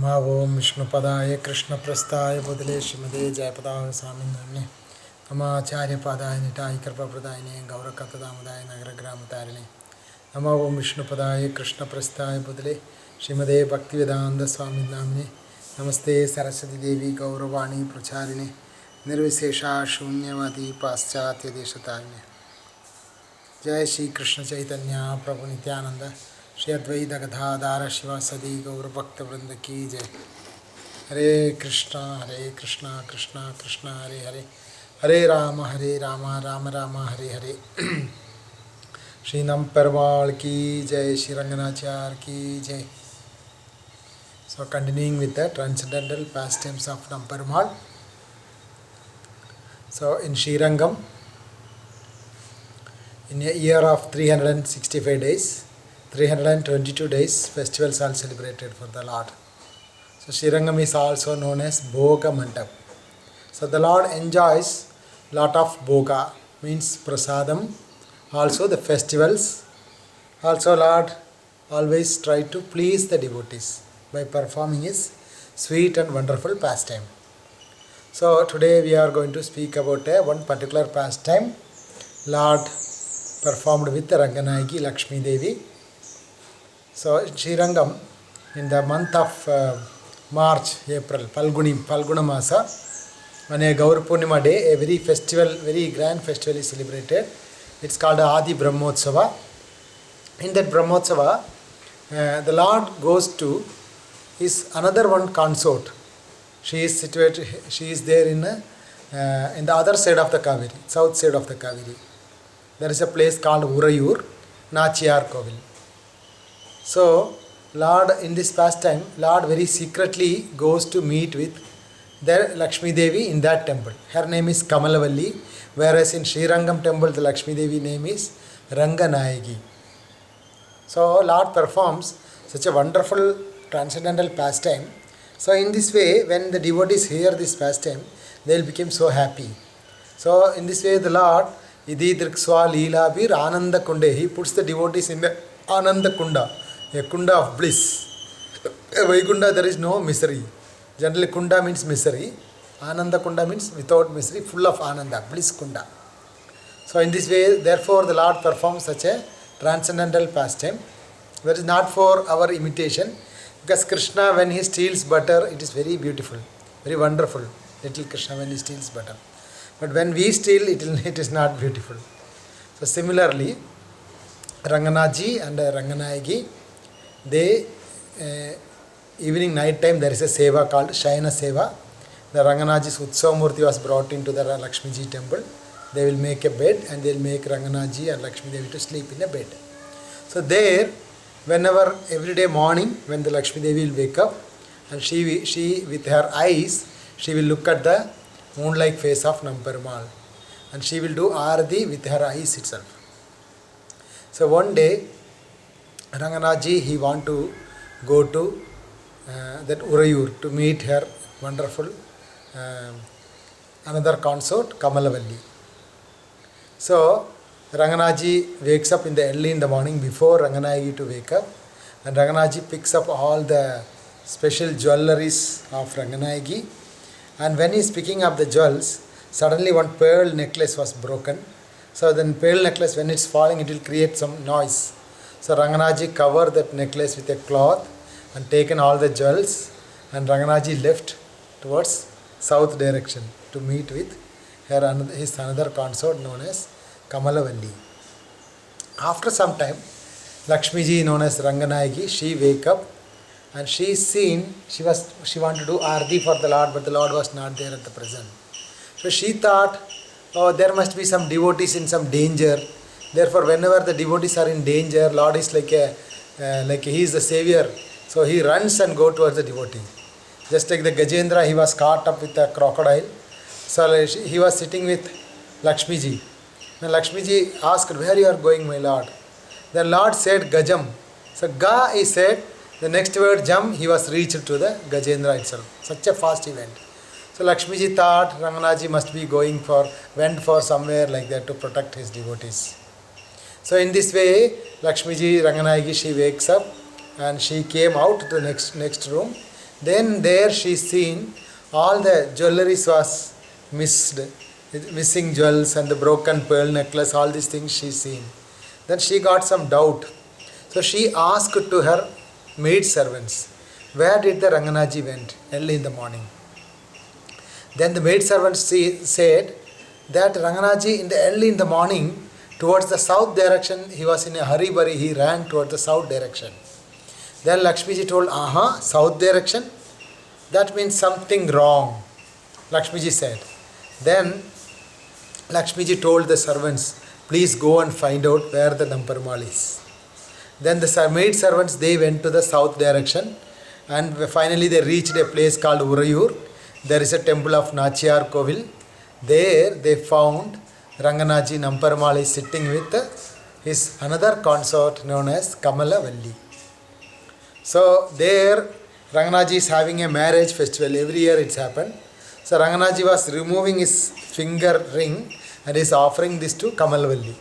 Om Vishnupadaya Krishna Prasthaya Budale Shrimade Jayapadaha Swaminamne Namacharya Padaya Nitai Kripa Pradayane Gaura Katadamudaya Nagara Gramatarine Om Vishnupadaya Krishna Prasthaya Budale Shrimade Bhaktivedanta Swaminamne Namaste Saraswati Devi Gauravani Pracharine Nirvisesha Shunyavati Paschatya Deshatarine Jai Shri Krishna Chaitanya Prabhu Nityananda Shri Advaita Gadadhara Shivasadi Gaura Bhakta Vrinda Ki Jai Hare Krishna Krishna Krishna Hare Hare Hare Rama Rama Rama Hare Hare Shri Nam Parval Ki Jai Shri Ranganachar Ki Jai. So continuing with the transcendental pastimes of Nam Parval. So in SriRangam, in a year of 365 days, 322 days, festivals are celebrated for the Lord. So SriRangam is also known as Bhoga Mandap. So the Lord enjoys lot of Bhoga, means Prasadam, also the festivals. Also Lord always try to please the devotees by performing his sweet and wonderful pastime. So today we are going to speak about one particular pastime Lord performed with Ranganayaki Lakshmi Devi. So in SriRangam, in the month of March, April, Falguna Masa, on a Gaur Purnima day, a very festival, very grand festival is celebrated. It's called Adi Brahmotsava. In that Brahmotsava, the Lord goes to his another one consort. She is situated. She is there in the other side of the Kaveri, south side of the Kaveri. There is a place called Urayur, Nachiyar Kovil. So, Lord, in this pastime, Lord very secretly goes to meet with the Lakshmi Devi in that temple. Her name is Kamalavalli, whereas in SriRangam temple, the Lakshmi Devi name is Ranganayaki. So, Lord performs such a wonderful transcendental pastime. So, in this way, when the devotees hear this pastime, they will become so happy. So, in this way, the Lord, Idhi Drikswa Leela Bir Ananda Kunde, he puts the devotees in the Ananda Kunda, a Kunda of bliss. A Vaikunda, there is no misery. Generally, Kunda means misery. Ananda Kunda means without misery, full of Ananda, bliss Kunda. So, in this way, therefore, the Lord performs such a transcendental pastime. That is not for our imitation. Because Krishna, when he steals butter, it is very beautiful, very wonderful. Little Krishna, when he steals butter. But when we steal, it is not beautiful. So, similarly, Ranganaji and Ranganayaki, they, evening, night time, there is a seva called Shayana Seva. The Ranganaji's Utsavamurti was brought into the Lakshmiji temple. They will make a bed and they will make Ranganaji and Lakshmi Devi to sleep in a bed. So, there, whenever, every day morning, when the Lakshmi Devi will wake up, and she with her eyes, she will look at the moon-like face of Namperumal. And she will do Arati with her eyes itself. So one day, Ranganaji, he want to go to that Urayur to meet her wonderful another consort, Kamalavalli. So, Ranganaji wakes up early in the morning before Ranganayaki to wake up, and Ranganaji picks up all the special jewelleries of Ranganayaki, and when he is picking up the jewels, suddenly one pearl necklace was broken. So then pearl necklace, when it's falling, it will create some noise. So Ranganaji covered that necklace with a cloth and taken all the jewels, and Ranganaji left towards south direction to meet with his another consort known as Kamalavalli. After some time, Lakshmiji, known as Ranganayaki, she wake up and she seen, she wanted to do Arati for the Lord, but the Lord was not there at the present. So she thought, oh, there must be some devotees in some danger. Therefore, whenever the devotees are in danger, Lord is like he is the savior. So he runs and go towards the devotee. Just like the Gajendra, he was caught up with a crocodile. So he was sitting with Lakshmiji. When Lakshmiji asked, where you are going, my Lord? The Lord said, Gajam. So Ga, he said, the next word, Jam, he was reached to the Gajendra itself. Such a fast event. So Lakshmiji thought Ranganaji must be went for somewhere like that to protect his devotees. So in this way, Lakshmiji, Ranganayaki, she wakes up and she came out to the next room Then there she seen all the jewelries was missed, missing jewels and the broken pearl necklace, all these things she seen. Then she got some doubt. So she asked to her maid servants, where did the Ranganaji went early in the morning? Then the maid servants said that Ranganaji early in the morning towards the south direction, he was in a hurry, he ran towards the south direction. Then Lakshmiji told, south direction? That means something wrong, Lakshmiji said. Then Lakshmiji told the servants, please go and find out where the Namparmal is. Then the maid servants, they went to the south direction, and finally they reached a place called Urayur. There is a temple of Nachiyar Kovil. There they found Ranganaji Namparmal is sitting with his another consort known as Kamalavalli. So there Ranganaji is having a marriage festival. Every year it's happened. So Ranganaji was removing his finger ring and is offering this to Kamalavalli.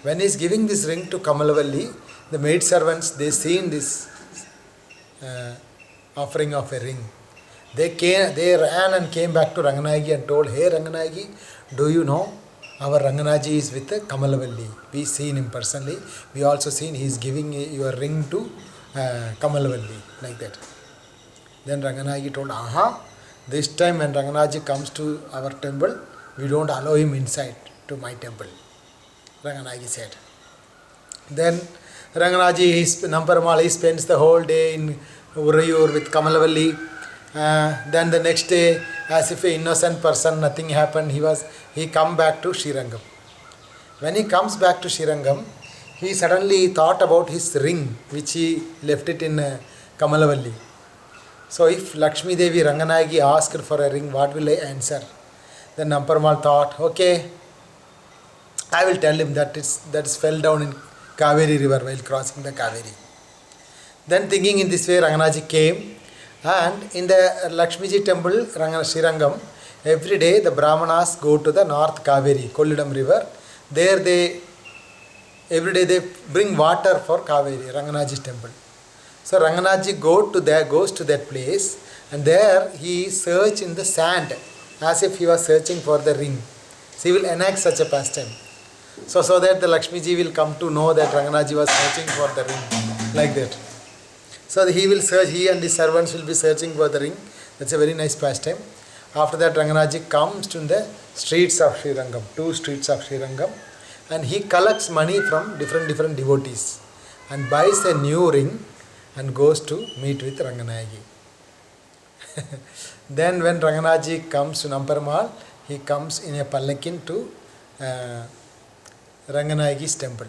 When he is giving this ring to Kamalavalli, the maid servants, they seen this offering of a ring. They ran and came back to Ranganayagi and told, hey Ranganayagi, do you know our Ranganaji is with Kamalavalli. We seen him personally. We also seen he is giving your ring to Kamalavalli, like that. Then Ranganayagi told, this time when Ranganaji comes to our temple, we don't allow him inside to my temple, Ranganayagi said. Then Ranganaji, Namparmal, he spends the whole day in Urayur with Kamalavalli. Then the next day, as if an innocent person, nothing happened, he come back to SriRangam. When he comes back to SriRangam, he suddenly thought about his ring, which he left it in Kamalavalli. So if Lakshmi Devi Ranganayagi asked for a ring, what will I answer? Then Namparmal thought, okay, I will tell him that it fell down in Kaveri river while crossing the Kaveri. Then thinking in this way, Ranganaji came, and in the Lakshmiji temple, SriRangam, every day the Brahmanas go to the North Kaveri, Kollidam river. There every day they bring water for Kaveri, Ranganaji's temple. So Ranganaji goes to that place, and there he search in the sand as if he was searching for the ring. So he will enact such a pastime. So that the Lakshmiji will come to know that Ranganaji was searching for the ring, like that. So he will search, he and his servants will be searching for the ring. That's a very nice pastime. After that, Ranganaji comes to the streets of SriRangam, 2 streets of SriRangam, and he collects money from different devotees and buys a new ring and goes to meet with Ranganayagi. Then when Ranganaji comes to Namparmal, he comes in a palanquin to Ranganayagi's temple.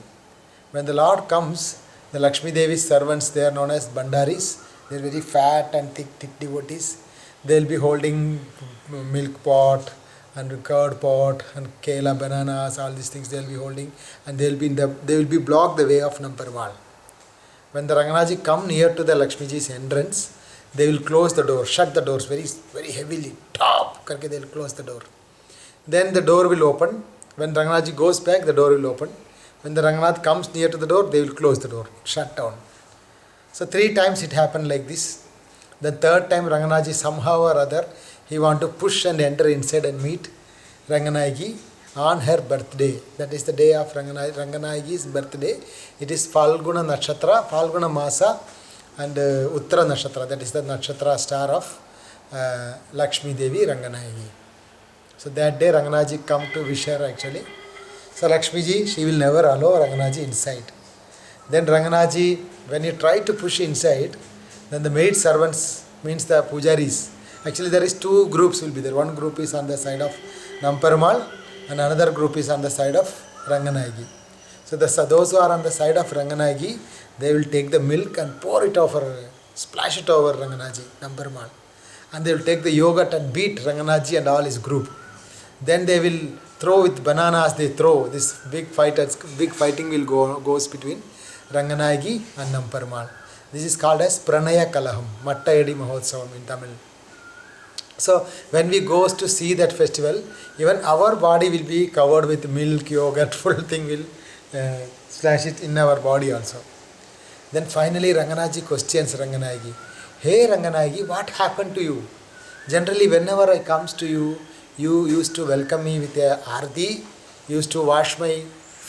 When the Lord comes, the Lakshmi Devi's servants, they are known as Bandaris. They are very fat and thick devotees. They will be holding milk pot and curd pot and kela, bananas, all these things they will be holding, and they will be block the way of Namparmal. When the Ranganaji come near to the Lakshmiji's entrance, they will close the door, shut the doors very, very heavily. Top karke they will close the door. Then the door will open. When Ranganaji goes back, the door will open. When the Ranganath comes near to the door, they will close the door, shut down. So 3 times it happened like this. The 3rd time Ranganaji somehow or other, he want to push and enter inside and meet Ranganayagi on her birthday. That is the day of Ranganayagi's birthday. It is Falguna Nakshatra, Falguna Masa and Uttara Nakshatra. That is the Nakshatra star of Lakshmi Devi Ranganayagi. So that day Ranganaji come to wish her actually. So Lakshmiji, she will never allow Ranganaji inside. Then Ranganaji, when he tried to push inside, then the maid servants, means the pujaris. Actually there is 2 groups will be there. One group is on the side of Namparmal and another group is on the side of Ranganayagi. So those who are on the side of Ranganayagi, they will take the milk and pour it over, splash it over Ranganaji, Namparmal. And they will take the yogurt and beat Ranganaji and all his group. Then they will throw with bananas, they throw. This big fighting will goes between Ranganayagi and Namparmal. This is called as Pranaya Kalaham, Mattayadi Mahotsavam in Tamil. So when we go to see that festival, even our body will be covered with milk, yogurt, full thing will splash it in our body also. Then finally Ranganaji questions Ranganayagi, Hey Ranganayagi, what happened to you? Generally, whenever I comes to you, you used to welcome me with a arti, used to wash my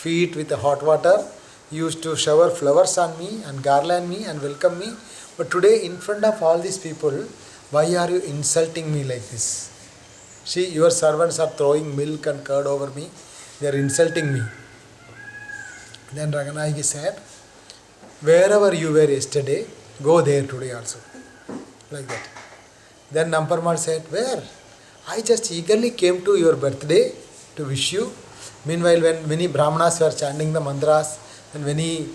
feet with hot water, used to shower flowers on me and garland me and welcome me. But today, in front of all these people, why are you insulting me like this? See, your servants are throwing milk and curd over me. They are insulting me. Then Ranganayagi said, wherever you were yesterday, go there today also. Like that. Then Namparmal said, where? I just eagerly came to your birthday to wish you. Meanwhile, when many Brahmanas were chanting the mantras and many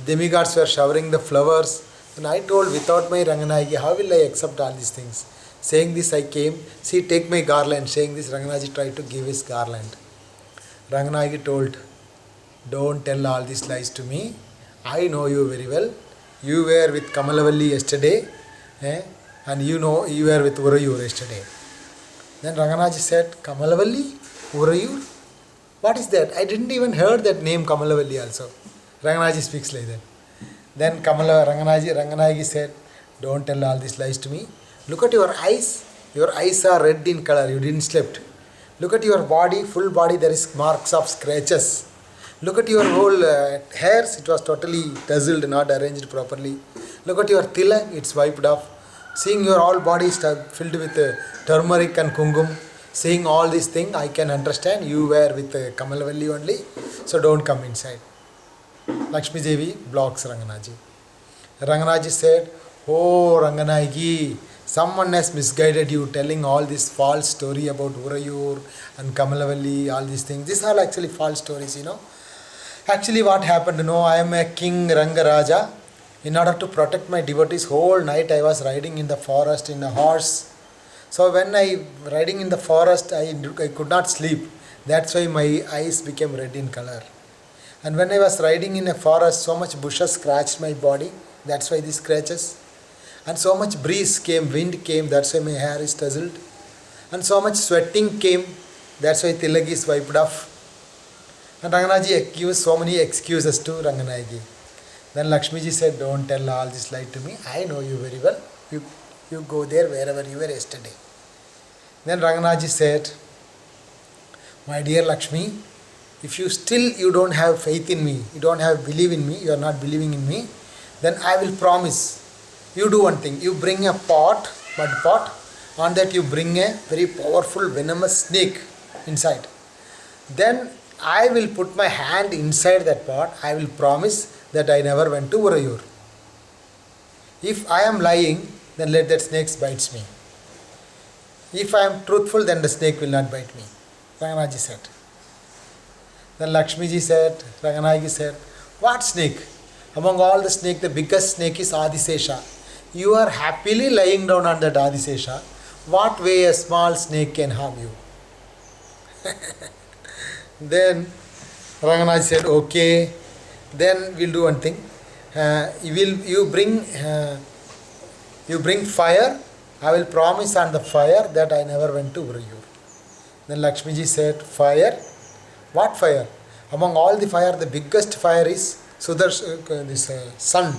demigods were showering the flowers, and I told, without my Ranganayagi, how will I accept all these things? Saying this, I came. See, take my garland. Saying this, Ranganaji tried to give his garland. Ranganayagi told, don't tell all these lies to me. I know you very well. You were with Kamalavalli yesterday, and you know you were with Urayur yesterday. Then Ranganaji said, Kamalavalli? Urayur? What is that? I didn't even heard that name Kamalavalli also. Ranganaji speaks like that. Then Ranganayagi said, don't tell all these lies to me. Look at your eyes. Your eyes are red in color. You didn't slept. Look at your body, full body, there is marks of scratches. Look at your whole hairs. It was totally tousled, not arranged properly. Look at your tilak. It's wiped off. Seeing your whole body is filled with turmeric and kungum. Seeing all these things, I can understand you were with Kamalavalli only. So don't come inside. Lakshmi Devi blocks Ranganaji. Ranganaji said, oh Ranganayagi, someone has misguided you, telling all this false story about Urayur and Kamalavalli, all these things. These are actually false stories, Actually what happened, I am a king Rangaraja. In order to protect my devotees, whole night I was riding in the forest in a horse. So when I riding in the forest, I could not sleep. That's why my eyes became red in color. And when I was riding in a forest, so much bushes scratched my body. That's why these scratches. And so much breeze came, wind came, that's why my hair is tousled. And so much sweating came, that's why tilak is wiped off. And Ranganaji gives so many excuses to Ranganayagi. Then Lakshmiji said, don't tell all this lie to me. I know you very well. You go there wherever you were yesterday. Then Ranganaji said, my dear Lakshmi, if you don't have faith in me, you don't have belief in me, you are not believing in me, then I will promise. You do one thing. You bring a pot, mud pot. On that you bring a very powerful venomous snake inside. Then I will put my hand inside that pot. I will promise that I never went to Urayur. If I am lying, then let that snake bite me. If I am truthful, then the snake will not bite me. Ranganaji said. Then Lakshmiji said, Ranganayagi said, what snake? Among all the snakes, the biggest snake is Adisesha. You are happily lying down on that Adisesha. What way a small snake can harm you? Then Ranganaji said, okay. Then we'll do one thing. You bring fire. I will promise on the fire that I never went to Urayur. Then Lakshmiji said, fire? What fire? Among all the fire, the biggest fire is sun.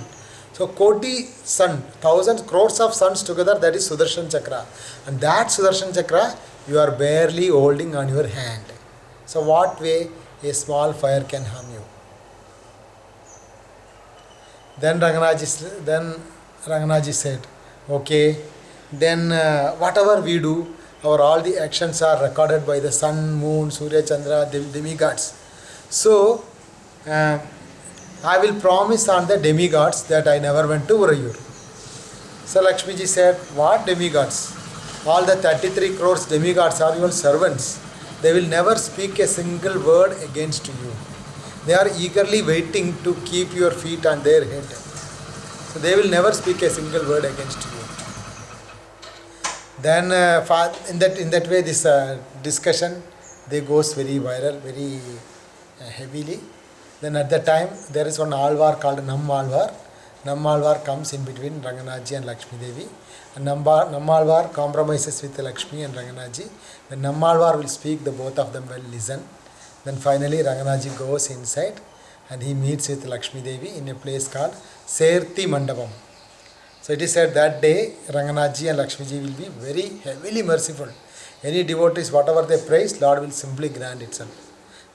So Koti sun, thousands, crores of suns together, that is Sudarshan Chakra. And that Sudarshan Chakra, you are barely holding on your hand. So what way a small fire can harm you? Then Ranganaji said, okay, then whatever we do, all the actions are recorded by the sun, moon, Surya, Chandra, demigods. So, I will promise on the demigods that I never went to Urayur. So Lakshmiji said, what demigods? All the 33 crores demigods are your servants. They will never speak a single word against you. They are eagerly waiting to keep your feet on their head. So they will never speak a single word against you. Then in that way this discussion, they goes very viral, very heavily. Then at that time there is one Alvar called Nammalvar. Nammalvar comes in between Ranganaji and Lakshmi Devi. And Nammalvar compromises with Lakshmi and Ranganaji. When Nammalvar will speak, the both of them will listen. Then finally Ranganaji goes inside and he meets with Lakshmi Devi in a place called SriRanganath Mandapam. So it is said that day Ranganathji and Lakshmiji will be very heavily merciful. Any devotees, whatever they praise, Lord will simply grant itself.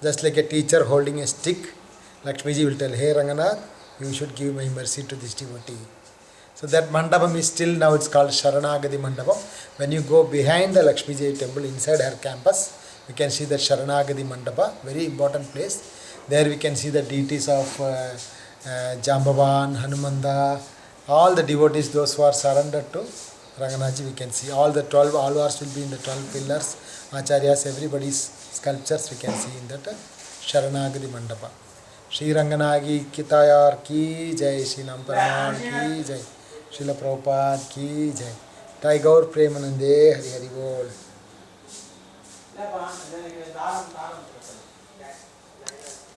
Just like a teacher holding a stick, Lakshmiji will tell, hey Ranganath, you should give my mercy to this devotee. So that mandapam is still now, it's called Sharanagati Mandapam. When you go behind the Lakshmiji temple, inside her campus, you can see that Sharanagati Mandapa, very important place. There we can see the deities of Jambavan, Hanumanda, all the devotees, those who are surrendered to Ranganathji, we can see. All the 12 alvars will be in the 12 pillars. Acharyas, everybody's sculptures we can see in that Sharanagati Mandapa. SriRanganath Kitayar ki jai, Sri Namparaman ki jai, Srila Prabhupada ki jai. Jai Gaur Premanande, Hari Hari Bol.